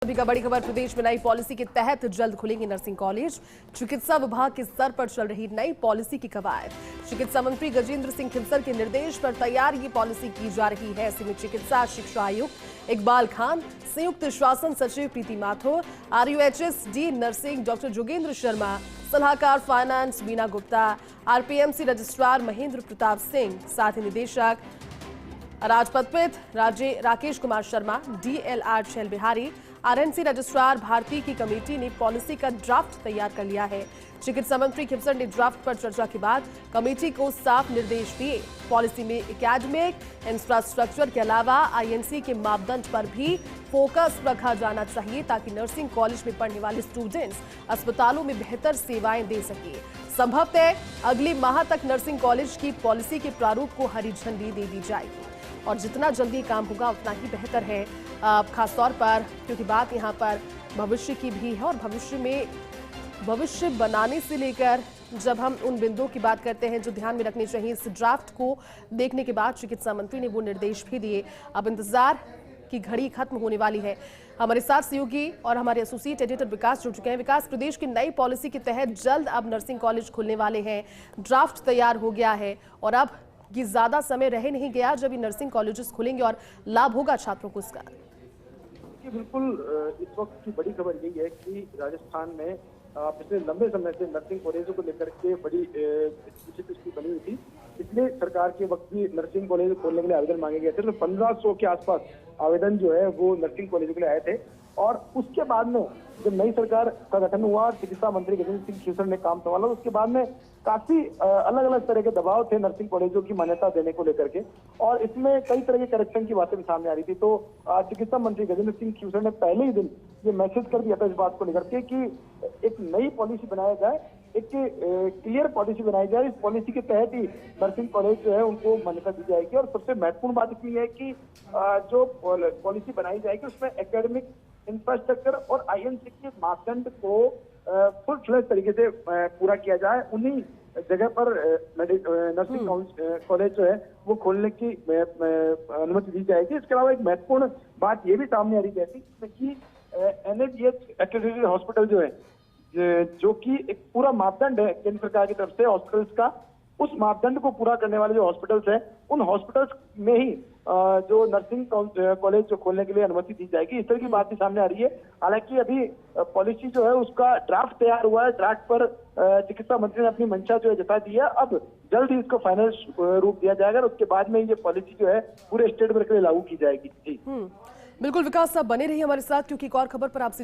अभी का बड़ी खबर, प्रदेश में नई पॉलिसी के तहत जल्द खुलेंगे नर्सिंग कॉलेज। चिकित्सा विभाग के स्तर पर चल रही नई पॉलिसी की कवायद। चिकित्सा मंत्री गजेंद्र सिंह खिलसर के निर्देश पर तैयार ये पॉलिसी की जा रही है। ऐसे में चिकित्सा शिक्षा आयुक्त इकबाल खान, संयुक्त शासन सचिव Preeti Mathur, RUHS-D nursing doctor Jogendra Sharma, सलाहकार finance Beena Gupta, RPMC registrar Mahendra Pratap Singh, साथ ही निदेशक राजपत्रित Rakesh Kumar Sharma, DLR Shail Bihari, RNC registrar Bharti की कमेटी ने पॉलिसी का ड्राफ्ट तैयार कर लिया है। चिकित्सा मंत्री खिलसर ने ड्राफ्ट पर चर्चा के बाद कमेटी को साफ निर्देश दिए। पॉलिसी में एकेडमिक इंफ्रास्ट्रक्चर के अलावा INC के मापदंड पर भी फोकस रखा जाना चाहिए ताकि नर्सिंग कॉलेज में पढ़ने वाले स्टूडेंट्स अस्पतालों में बेहतर सेवाएं दे सके। संभवतः अगले माह तक नर्सिंग कॉलेज की पॉलिसी के प्रारूप को हरी झंडी दे दी जाएगी और जितना जल्दी काम होगा उतना ही बेहतर है, खासतौर पर क्योंकि बात यहाँ पर भविष्य की भी है और भविष्य बनाने से लेकर जब हम उन बिंदुओं की बात करते हैं जो ध्यान में रखने चाहिए, इस ड्राफ्ट को देखने के बाद चिकित्सा मंत्री ने वो निर्देश भी दिए। अब इंतजार की घड़ी खत्म होने वाली है। हमारे साथ सहयोगी और हमारे एसोसिएट एडिटर विकास जुड़ चुके हैं। विकास, प्रदेश की नई पॉलिसी के तहत जल्द अब नर्सिंग कॉलेज खुलने वाले हैं, ड्राफ्ट तैयार हो गया है और अब ये ज्यादा समय रह नहीं गया जब ये नर्सिंग कॉलेजेस खुलेंगे और लाभ होगा छात्रों को इसका। बिल्कुल, इस वक्त की बड़ी खबर यही है कि राजस्थान में पिछले लंबे समय से नर्सिंग कॉलेजों को लेकर के बड़ी स्थिति बनी हुई थी। इसलिए सरकार के वक्त भी नर्सिंग कॉलेज खोलने के लिए आवेदन मांगे गए थे। तो 1500 के आसपास आवेदन जो है वो नर्सिंग कॉलेजों के लिए आए थे और उसके बाद में जब नई सरकार का गठन हुआ, चिकित्सा मंत्री गजेंद्र सिंह खिलसर ने काम संभाला, उसके बाद में काफी अलग अलग तरह के दबाव थे नर्सिंग कॉलेजों की मान्यता देने को लेकर के और इसमें कई तरह के करेक्शन की बातें भी सामने आ रही थी। तो चिकित्सा मंत्री गजेंद्र सिंह खिलसर ने पहले ही दिन ये मैसेज कर दिया था इस बात को लेकर के कि एक नई पॉलिसी बनाया जाए, एक क्लियर पॉलिसी बनाई जाए। इस पॉलिसी के तहत ही नर्सिंग कॉलेज जो है उनको मान्यता दी जाएगी और सबसे महत्वपूर्ण बात इसमें है कि जो पॉलिसी बनाई जाएगी उसमें एकेडमिक इंफ्रास्ट्रक्चर और INC के मापदंड को फुल फ्लैश तरीके से पूरा किया जाए। उन्हीं जगह पर नर्सिंग कॉलेज जो है वो खोलने की अनुमति दी जाएगी। इसके अलावा एक महत्वपूर्ण बात ये भी सामने आ रही है कि NABH एक्रेडिटेड हॉस्पिटल जो है, जो कि एक पूरा मापदंड है केंद्र सरकार की तरफ से हॉस्पिटल्स का, उस मापदंड को पूरा करने वाले जो हॉस्पिटल्स हैं उन हॉस्पिटल्स में ही जो नर्सिंग कॉलेज जो खोलने के लिए अनुमति दी जाएगी। इस तरह की बात भी सामने आ रही है। हालांकि अभी पॉलिसी जो है उसका ड्राफ्ट तैयार हुआ है। ड्राफ्ट पर चिकित्सा मंत्री ने अपनी मंशा जो है जता दी है। अब जल्द ही इसको फाइनल रूप दिया जाएगा और उसके बाद में ये पॉलिसी जो है पूरे स्टेट भर के लिए लागू की जाएगी। जी बिल्कुल विकास, आप बने रहिए हमारे साथ क्योंकि एक और खबर पर आपसे